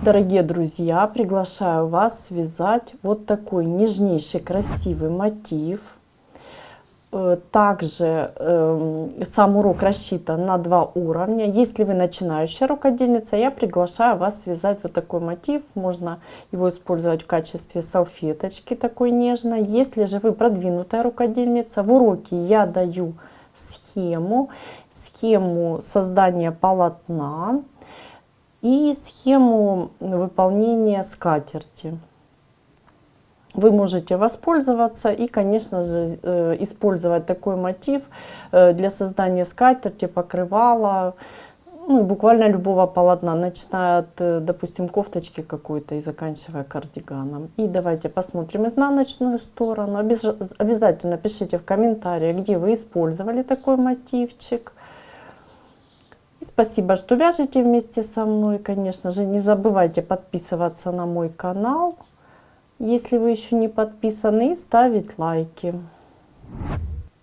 Дорогие друзья, приглашаю вас связать вот такой нежнейший красивый мотив. Также сам урок рассчитан на 2 уровня. Если вы начинающая рукодельница, я приглашаю вас связать вот такой мотив. Можно его использовать в качестве салфеточки такой нежной. Если же вы продвинутая рукодельница, в уроке я даю схему создания полотна и схему выполнения скатерти. Вы можете воспользоваться и, конечно же, использовать такой мотив для создания скатерти, покрывала, ну, буквально любого полотна, начиная от, допустим, кофточки какой-то и заканчивая кардиганом. И давайте посмотрим изнаночную сторону. Обязательно пишите в комментариях, где вы использовали такой мотивчик. И спасибо, что вяжете вместе со мной. Конечно же, не забывайте подписываться на мой канал, если вы еще не подписаны, и ставить лайки.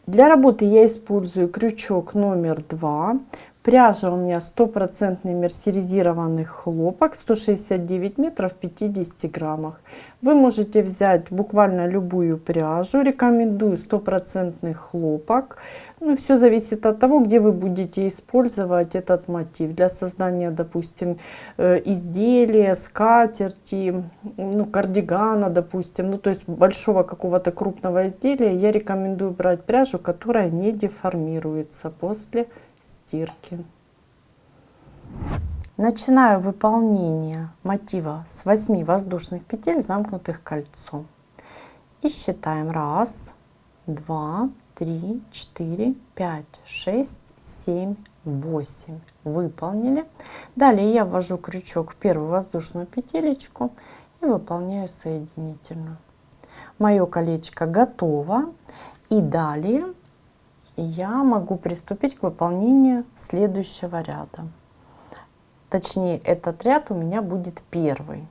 Для работы я использую крючок номер 2. Пряжа у меня стопроцентный мерсеризированный хлопок, 169 метров в 50 граммах. Вы можете взять буквально любую пряжу. Рекомендую стопроцентный хлопок. Ну, все зависит от того, где вы будете использовать этот мотив. Для создания, допустим, изделия, скатерти, ну, кардигана, допустим. Ну, то есть большого какого-то крупного изделия я рекомендую брать пряжу, которая не деформируется после стирки. Начинаю выполнение мотива с 8 воздушных петель, замкнутых кольцом. И считаем 1, 2, 3, 4, 5, 6, 7, 8. Выполнили. Далее я ввожу крючок в первую воздушную петелечку и выполняю соединительную. Мое колечко готово. И далее я могу приступить к выполнению следующего ряда. Точнее, этот ряд у меня будет первый.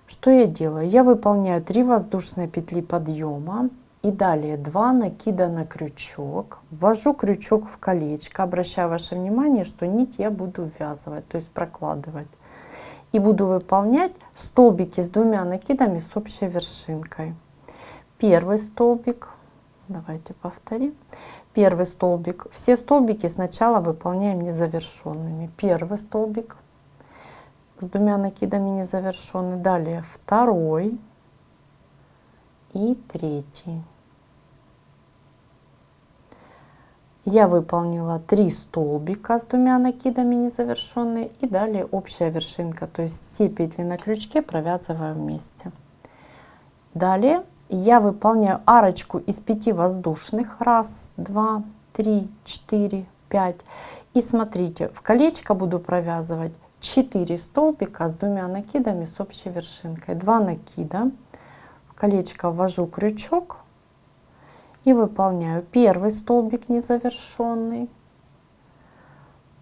Что я делаю? Я выполняю 3 воздушные петли подъема и далее 2 накида на крючок. Ввожу крючок в колечко. Обращаю ваше внимание, что нить я буду ввязывать, то есть прокладывать. И буду выполнять столбики с 2 накидами с общей вершинкой. Первый столбик. Давайте повторим. Первый столбик. Все столбики сначала выполняем незавершенными. Первый столбик с 2 накидами незавершенный. Далее второй и третий. Я выполнила 3 столбика с 2 накидами незавершенные. И далее общая вершинка. То есть все петли на крючке провязываю вместе. Далее я выполняю арочку из 5 воздушных. 1, 2, 3, 4, 5. И смотрите, в колечко буду провязывать 4 столбика с 2 накидами с общей вершинкой. 2 накида. В колечко ввожу крючок и выполняю первый столбик незавершенный,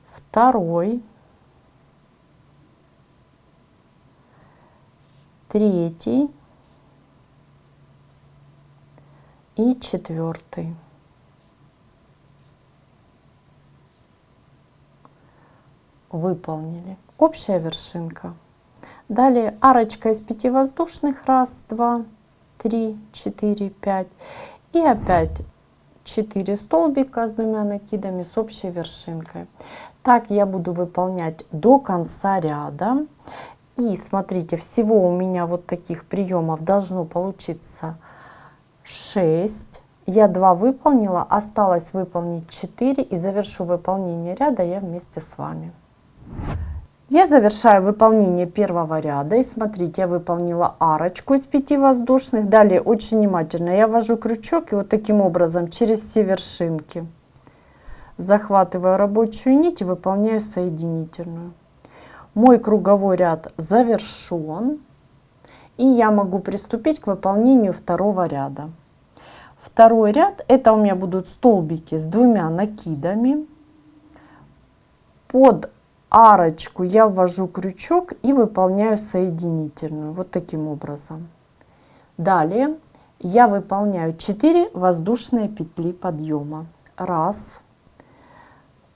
второй, третий и четвертый. Выполнили. Общая вершинка. Далее арочка из 5 воздушных. 1, 2, 3, 4, 5. И опять 4 столбика с 2 накидами с общей вершинкой. Так я буду выполнять до конца ряда. И смотрите, всего у меня вот таких приемов должно получиться 6. Я 2 выполнила, осталось выполнить 4 и завершу выполнение ряда я вместе с вами. Я завершаю выполнение первого ряда. И смотрите, я выполнила арочку из 5 воздушных. Далее очень внимательно я ввожу крючок и вот таким образом через все вершинки захватываю рабочую нить и выполняю соединительную. Мой круговой ряд завершен. И я могу приступить к выполнению второго ряда. Второй ряд, это у меня будут столбики с 2 накидами. Под арочку я ввожу крючок и выполняю соединительную. Вот таким образом. Далее я выполняю 4 воздушные петли подъема. 1,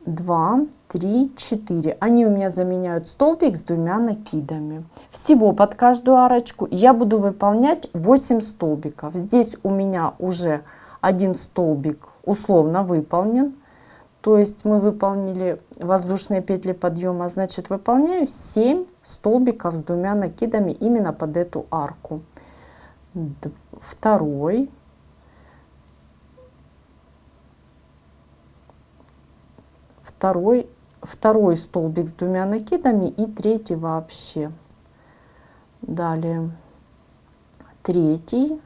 2, 3, 4. Они у меня заменяют столбик с 2 накидами. Всего под каждую арочку я буду выполнять 8 столбиков. Здесь у меня уже один столбик условно выполнен. То есть мы выполнили воздушные петли подъема, значит выполняю 7 столбиков с 2 накидами именно под эту арку. Второй. Второй столбик с 2 накидами и третий вообще. Далее третий,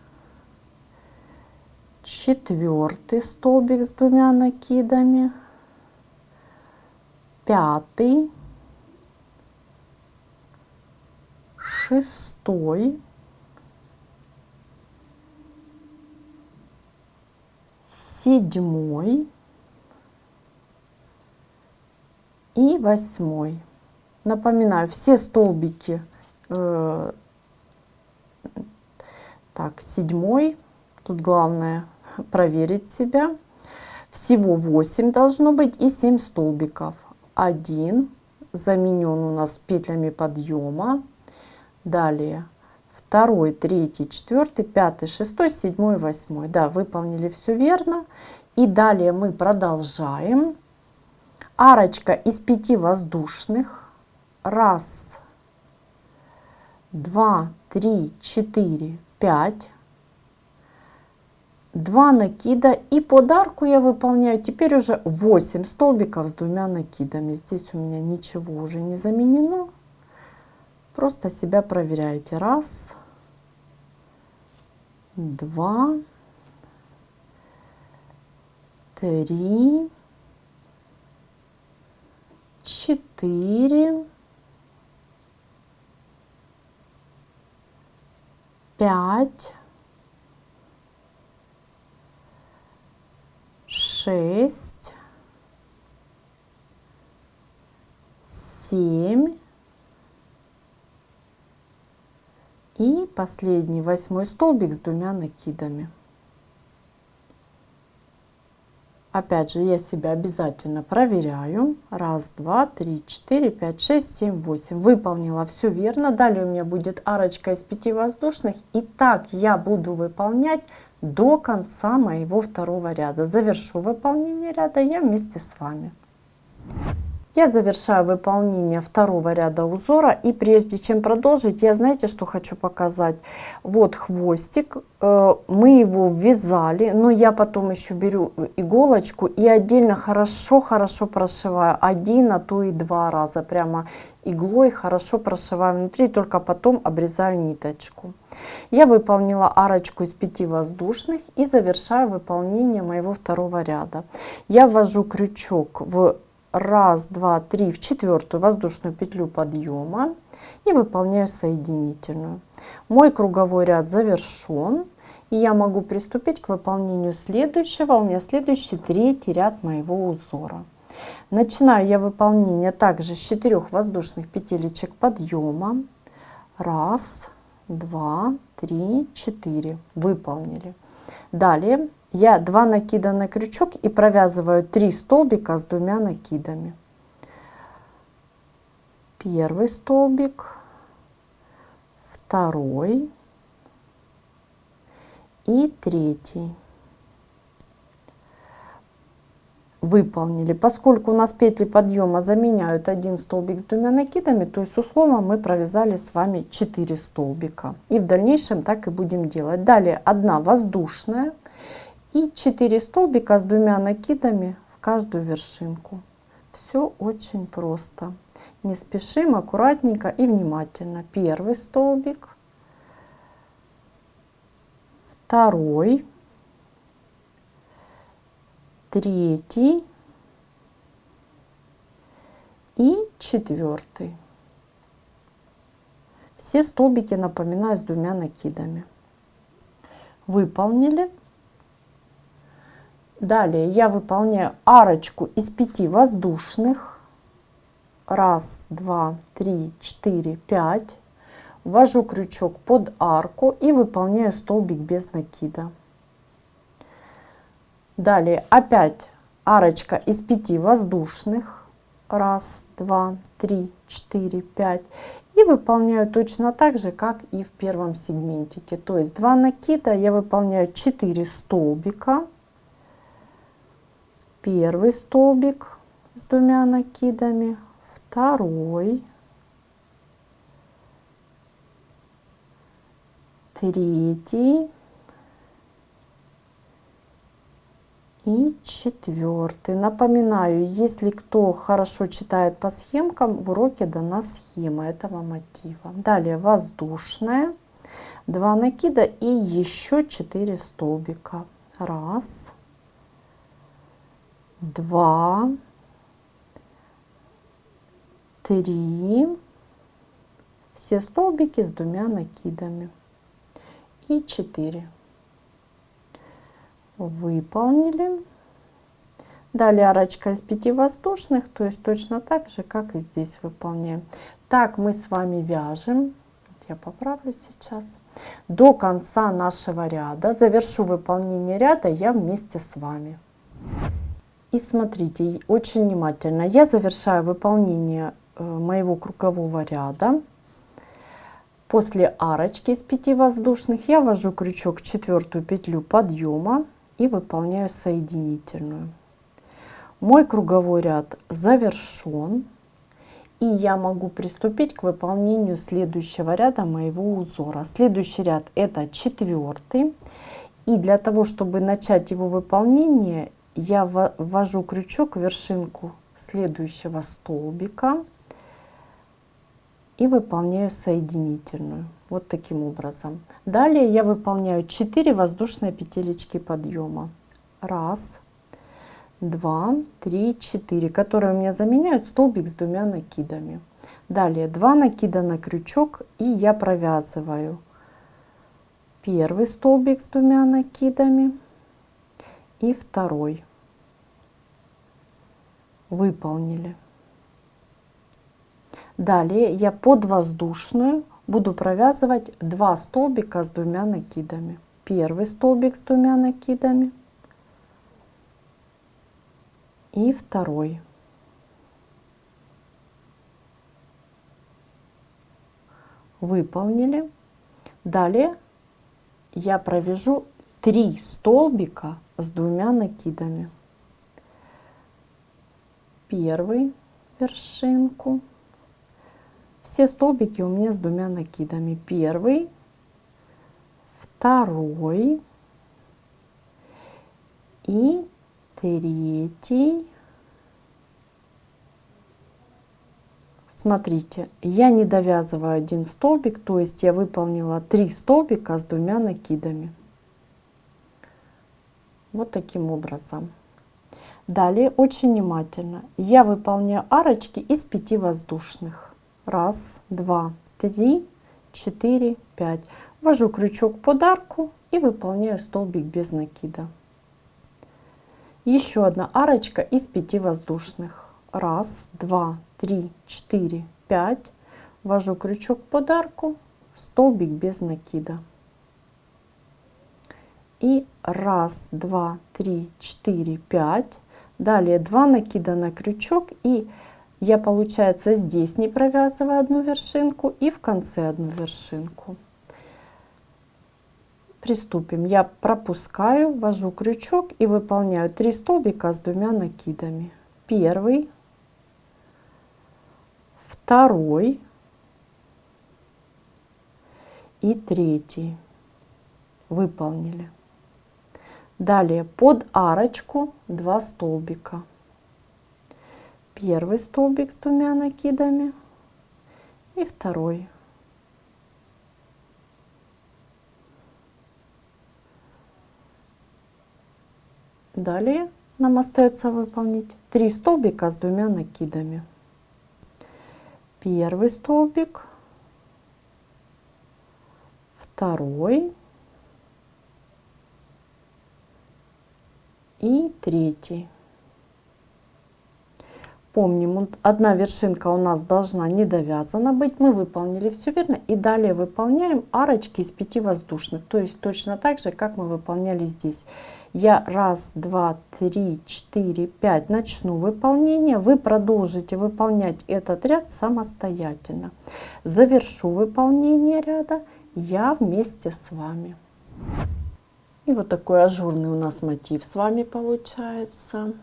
четвертый столбик с 2 накидами, пятый, шестой, седьмой и 8. Напоминаю, все столбики, так, 7, тут главное проверить себя. Всего 8 должно быть и 7 столбиков. 1 заменен у нас петлями подъема. Далее 2, 3, 4, 5, 6, 7, 8. Да, выполнили все верно. И далее мы продолжаем. Арочка из 5 воздушных. 1, 2, 3, 4, 5. 2 накида. И под арку я выполняю теперь уже 8 столбиков с 2 накидами. Здесь у меня ничего уже не заменено. Просто себя проверяйте. 1, 2, 3, 4, 5, 6, 7 и последний 8 столбик с 2 накидами. Опять же, я себя обязательно проверяю. 1, 2, 3, 4, 5, 6, 7, 8. Выполнила все верно. Далее у меня будет арочка из 5 воздушных. И так я буду выполнять до конца моего второго ряда. Завершу выполнение ряда я вместе с вами. Я завершаю выполнение второго ряда узора, и прежде чем продолжить, я знаете, что хочу показать. Вот хвостик, мы его ввязали, но я потом еще беру иголочку и отдельно хорошо прошиваю 1, а то и 2 раза, прямо иглой хорошо прошиваю внутри, только потом обрезаю ниточку. Я выполнила арочку из 5 воздушных и завершаю выполнение моего второго ряда. Я ввожу крючок в 1, 2, 3 в 4 воздушную петлю подъема и выполняю соединительную. Мой круговой ряд завершен, и я могу приступить к выполнению следующего. У меня следующий 3-й ряд моего узора. Начинаю я выполнение также с 4 воздушных петелечек подъема. 1, 2, 3, 4. Выполнили. Далее я 2 накида на крючок и провязываю 3 столбика с 2 накидами. Первый столбик, второй и третий. Выполнили. Поскольку у нас петли подъема заменяют один столбик с 2 накидами, то есть условно мы провязали с вами 4 столбика. И в дальнейшем так и будем делать. Далее 1 воздушная и 4 столбика с 2 накидами в каждую вершинку. Все очень просто. Не спешим, аккуратненько и внимательно. Первый столбик, второй, третий и четвертый. Все столбики, напоминаю, с 2 накидами. Выполнили. Далее я выполняю арочку из 5 воздушных. 1, 2, 3, 4, 5. Ввожу крючок под арку и выполняю столбик без накида. Далее опять арочка из 5 воздушных. 1, 2, 3, 4, 5. И выполняю точно так же, как и в первом сегментике. То есть 2 накида, я выполняю 4 столбика. Первый столбик с 2 накидами, второй, третий и 4. Напоминаю, если кто хорошо читает по схемкам, в уроке дана схема этого мотива. Далее воздушная, 2 накида и еще 4 столбика. 1, 2, 3, все столбики с 2 накидами и 4. Выполнили. Далее арочка из 5 воздушных, то есть точно так же, как и здесь выполняем. Так мы с вами вяжем, я поправлю сейчас, до конца нашего ряда. Завершу выполнение ряда я вместе с вами. И смотрите, очень внимательно, я завершаю выполнение моего кругового ряда. После арочки из 5 воздушных я ввожу крючок в 4 петлю подъема и выполняю соединительную. Мой круговой ряд завершен, и я могу приступить к выполнению следующего ряда моего узора. Следующий ряд это 4-й, и для того, чтобы начать его выполнение, я ввожу крючок в вершинку следующего столбика и выполняю соединительную. Вот таким образом. Далее я выполняю 4 воздушные петелечки подъема. 1, 2, 3, 4, которые у меня заменяют столбик с 2 накидами. Далее 2 накида на крючок, и я провязываю первый столбик с 2 накидами и второй. Выполнили. Далее я под воздушную буду провязывать 2 столбика с 2 накидами. Первый столбик с 2 накидами и второй. Выполнили. Далее я провяжу 3 столбика с 2 накидами. Первый вершинку. Все столбики у меня с 2 накидами. Первый, второй и третий. Смотрите, я не довязываю один столбик, то есть я выполнила 3 столбика с 2 накидами. Вот таким образом. Далее очень внимательно я выполняю арочки из 5 воздушных. 1, 2, 3, 4, 5. Ввожу крючок под арку и выполняю столбик без накида. Еще одна арочка из 5 воздушных. 1, 2, 3, 4, 5. Ввожу крючок под арку, столбик без накида. И 1, 2, 3, 4, 5. Далее 2 накида на крючок, и я, получается, здесь не провязываю одну вершинку и в конце одну вершинку. Приступим. Я пропускаю, ввожу крючок и выполняю 3 столбика с 2 накидами. Первый, второй и третий. Выполнили. Далее под арочку 2 столбика. Первый столбик с 2 накидами и второй. Далее нам остается выполнить 3 столбика с 2 накидами. Первый столбик, второй и третий. Помним, одна вершинка у нас должна не довязана быть. Мы выполнили все верно. И далее выполняем арочки из 5 воздушных. То есть точно так же, как мы выполняли здесь. Я раз, два, три, четыре, пять начну выполнение. Вы продолжите выполнять этот ряд самостоятельно. Завершу выполнение ряда я вместе с вами. И вот такой ажурный у нас мотив с вами получается.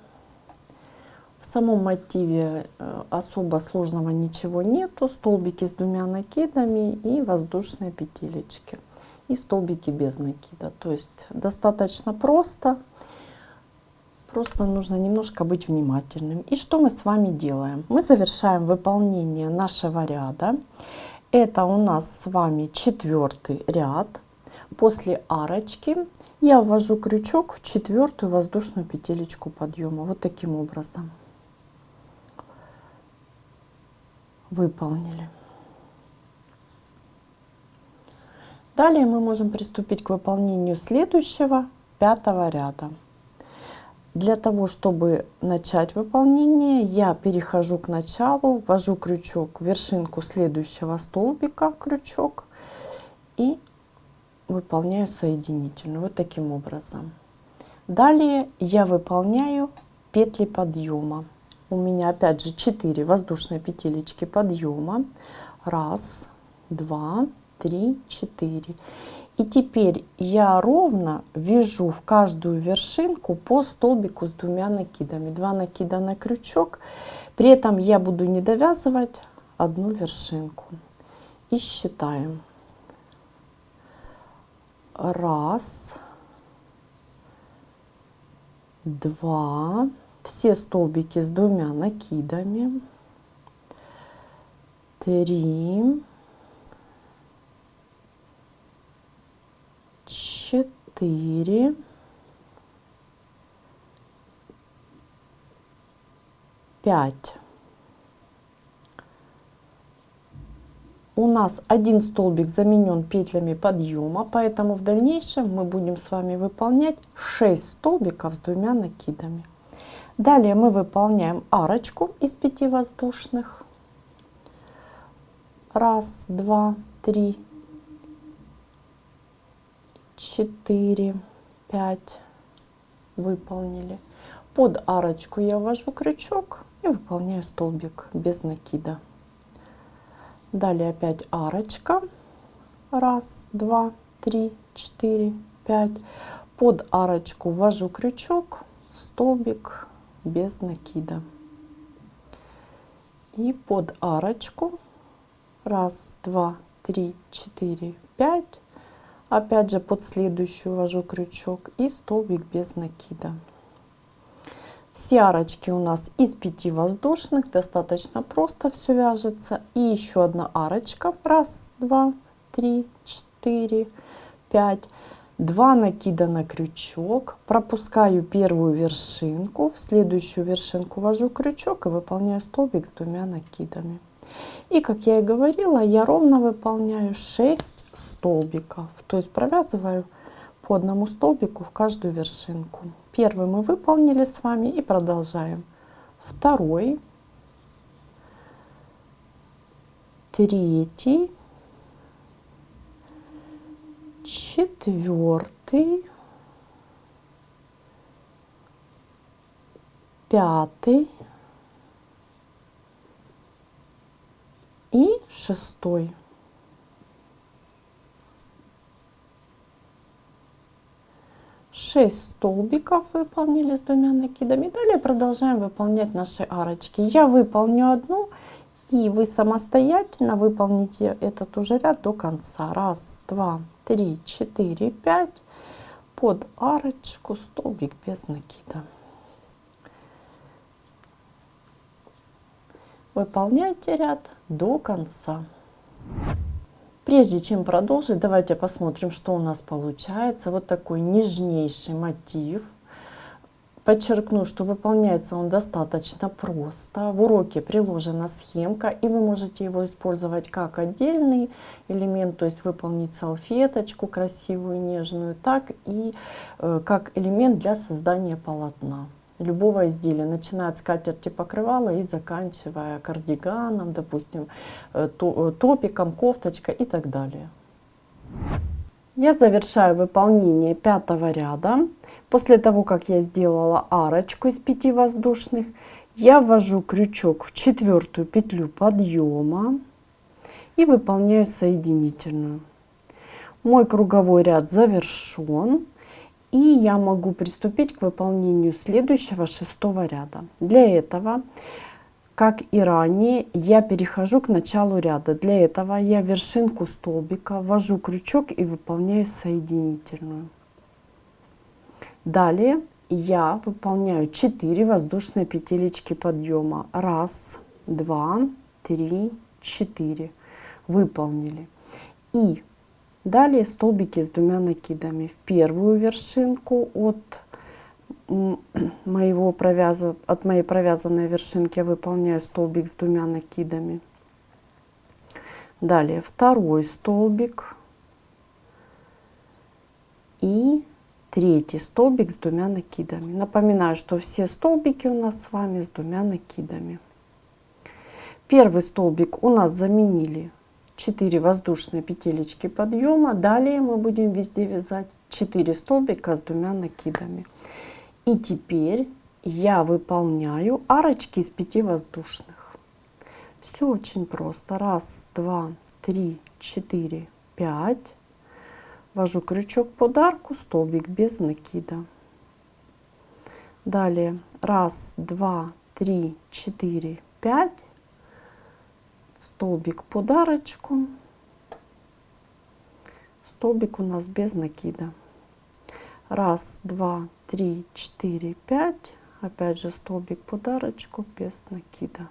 В самом мотиве особо сложного ничего нету. Столбики с двумя накидами и воздушные петелечки. И столбики без накида. То есть достаточно просто. Просто нужно немножко быть внимательным. И что мы с вами делаем? Мы завершаем выполнение нашего ряда. Это у нас с вами 4-й ряд. После арочки я ввожу крючок в 4-ю воздушную петелечку подъема. Вот таким образом. Выполнили. Далее мы можем приступить к выполнению следующего 5-го ряда. Для того, чтобы начать выполнение, я перехожу к началу, ввожу крючок в вершинку следующего столбика, крючок, и выполняю соединительную. Вот таким образом. Далее я выполняю петли подъема. У меня опять же 4 воздушные петелечки подъема. Раз, два, три, 4. И теперь я ровно вяжу в каждую вершинку по столбику с 2 накидами. 2 накида на крючок. При этом я буду не довязывать одну вершинку. И считаем. Раз, два. Все столбики с 2 накидами. 3, 4, 5. У нас один столбик заменен петлями подъема, поэтому в дальнейшем мы будем с вами выполнять 6 столбиков с 2 накидами. Далее мы выполняем арочку из 5 воздушных. Раз, два, три, 4, 5. Выполнили. Под арочку я ввожу крючок и выполняю столбик без накида. Далее опять арочка. Раз, два, три, 4, 5. Под арочку ввожу крючок, столбик без накида. И под арочку. Раз, два, три, 4, 5. Опять же под следующую ввожу крючок и столбик без накида. Все арочки у нас из 5 воздушных, достаточно просто все вяжется. И еще одна арочка. Раз, два, три, 4, 5. 2 накида на крючок. Пропускаю первую вершинку. В следующую вершинку ввожу крючок и выполняю столбик с 2 накидами. И как я и говорила, я ровно выполняю 6 столбиков. То есть провязываю по одному столбику в каждую вершинку. Первый мы выполнили с вами и продолжаем. Второй, третий, 4, 5 и 6. 6 столбиков выполнили с 2 накидами. Далее продолжаем выполнять наши арочки. Я выполню одну, и вы самостоятельно выполните этот уже ряд до конца. Раз, два, три, 4, 5. Под арочку столбик без накида. Выполняйте ряд до конца. Прежде чем продолжить, давайте посмотрим, что у нас получается. Вот такой нежнейший мотив. Подчеркну, что выполняется он достаточно просто. В уроке приложена схемка, и вы можете его использовать как отдельный элемент, то есть выполнить салфеточку красивую, нежную, так и как элемент для создания полотна любого изделия, начиная от скатерти покрывала и заканчивая кардиганом, допустим, топиком, кофточкой и так далее. Я завершаю выполнение 5-го ряда. После того, как я сделала арочку из 5 воздушных, я ввожу крючок в 4-ю петлю подъема и выполняю соединительную. Мой круговой ряд завершен, и я могу приступить к выполнению следующего 6-го ряда. Для этого, как и ранее, я перехожу к началу ряда. Для этого я в вершинку столбика ввожу крючок и выполняю соединительную. Далее я выполняю 4 воздушные петелечки подъема. 1, 2, 3, 4. Выполнили. И далее столбики с 2 накидами. В первую вершинку от моей провязанной вершинки я выполняю столбик с 2 накидами. Далее второй столбик и третий столбик с 2 накидами. Напоминаю, что все столбики у нас с вами с 2 накидами. Первый столбик у нас заменили 4 воздушные петелечки подъема. Далее мы будем везде вязать 4 столбика с 2 накидами. И теперь я выполняю арочки из 5 воздушных. Все очень просто. 1, 2, 3, 4, 5. Ввожу крючок под арку, столбик без накида. Далее 1, 2, 3, 4, 5. Столбик под арочку. Столбик у нас без накида. 1, 2, 3, 4, 5. Опять же столбик под арочку без накида.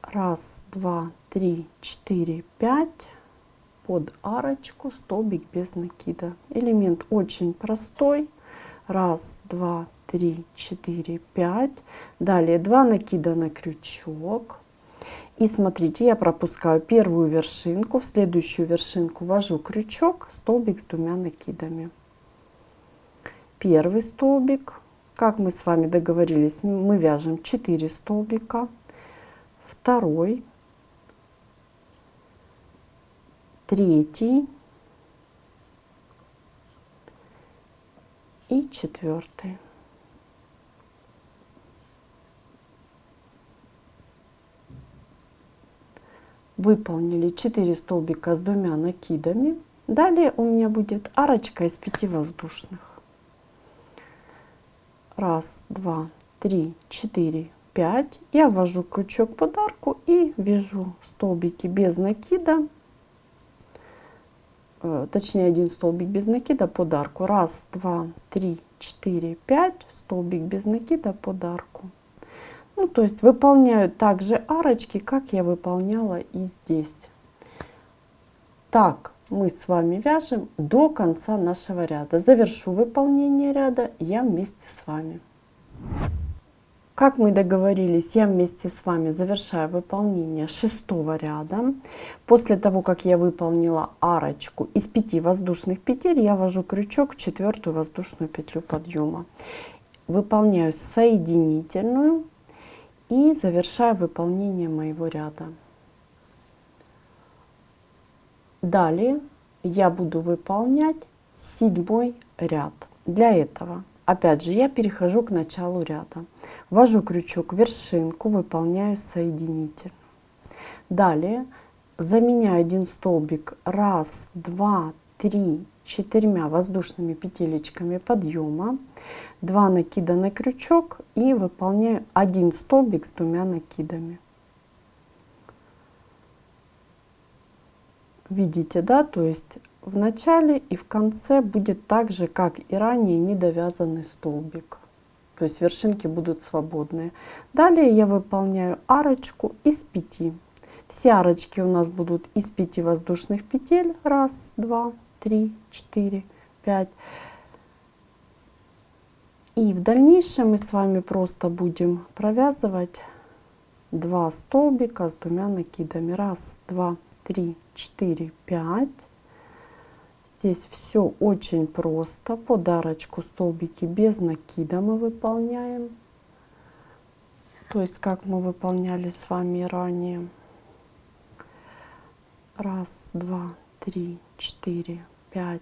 1, 2, 3, 4, 5. Под арочку, столбик без накида. Элемент очень простой. 1, 2, 3, 4, 5. Далее 2 накида на крючок. И смотрите, я пропускаю первую вершинку, в следующую вершинку ввожу крючок, столбик с 2 накидами. Первый столбик, как мы с вами договорились, мы вяжем 4 столбика. Второй, третий и 4. Выполнили 4 столбика с 2 накидами. Далее у меня будет арочка из 5 воздушных. 1, 2, 3, 4, 5. Я ввожу крючок под арку и вяжу столбики без накида. Точнее, один столбик без накида под арку. 1, 2, 3, 4, 5. Столбик без накида под арку. Ну, то есть выполняю также арочки, как я выполняла и здесь. Так мы с вами вяжем до конца нашего ряда. Завершу выполнение ряда я вместе с вами. Как мы договорились, я вместе с вами завершаю выполнение 6-го ряда. После того, как я выполнила арочку из 5 воздушных петель, я ввожу крючок в 4-ю воздушную петлю подъема. Выполняю соединительную и завершаю выполнение моего ряда. Далее я буду выполнять 7-й ряд. Для этого, опять же, я перехожу к началу ряда. Ввожу крючок в вершинку, выполняю соединительную. Далее заменяю один столбик 1, 2, 3, 4 воздушными петелечками подъема. 2 накида на крючок и выполняю один столбик с 2 накидами. Видите, да, то есть в начале и в конце будет так же, как и ранее, недовязанный столбик. То есть вершинки будут свободные. Далее я выполняю арочку из 5. Все арочки у нас будут из 5 воздушных петель. 1, 2, 3, 4, 5. И в дальнейшем мы с вами просто будем провязывать 2 столбика с 2 накидами. 1, 2, 3, 4, 5. Здесь все очень просто. Под арочку столбики без накида мы выполняем. То есть как мы выполняли с вами ранее. 1, 2, 3, 4, 5.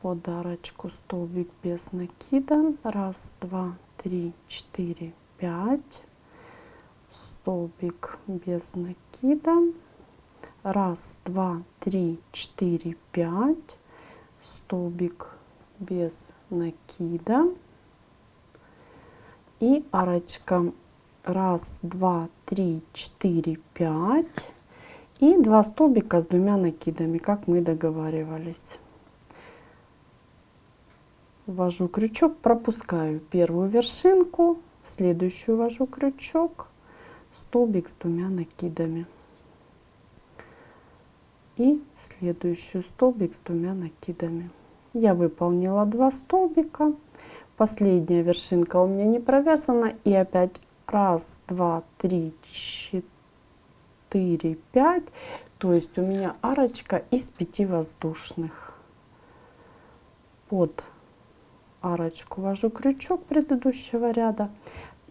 Под арочку столбик без накида. 1, 2, 3, 4, 5. Столбик без накида. 1, 2, 3, 4, 5. Столбик без накида. И арочка 1, 2, 3, 4, 5. И 2 столбика с 2 накидами, как мы договаривались. Ввожу крючок, пропускаю первую вершинку, в следующую ввожу крючок, столбик с 2 накидами. И следующую столбик с 2 накидами. Я выполнила 2 столбика. Последняя вершинка у меня не провязана. И опять 1, 2, 3, 4, 5. То есть у меня арочка из 5 воздушных. Под арочку ввожу крючок предыдущего ряда.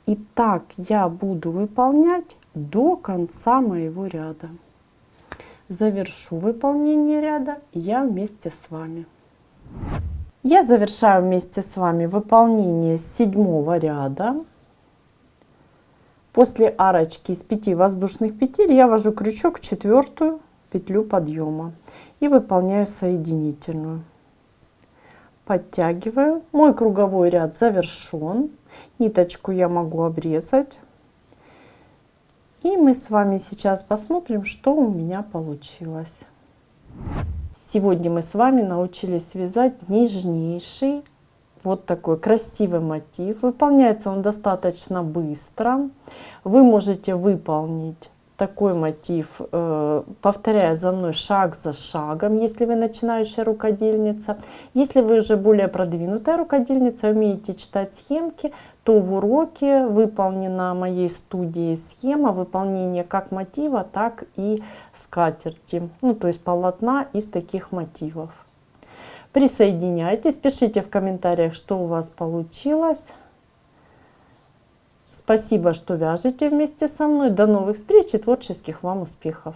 И так я буду выполнять до конца моего ряда. Завершу выполнение ряда я вместе с вами. Я завершаю вместе с вами выполнение 7-го ряда. После арочки из 5 воздушных петель я ввожу крючок в 4-ю петлю подъема и выполняю соединительную. Подтягиваю. Мой круговой ряд завершен. Ниточку я могу обрезать. И мы с вами сейчас посмотрим, что у меня получилось. Сегодня мы с вами научились вязать нежнейший, вот такой красивый мотив. Выполняется он достаточно быстро. Вы можете выполнить такой мотив, повторяя за мной шаг за шагом, если вы начинающая рукодельница. Если вы уже более продвинутая рукодельница, умеете читать схемки, то в уроке выполнена моей студии схема выполнения как мотива, так и скатерти, ну то есть полотна из таких мотивов. Присоединяйтесь, пишите в комментариях, что у вас получилось. Спасибо, что вяжете вместе со мной. До новых встреч и творческих вам успехов!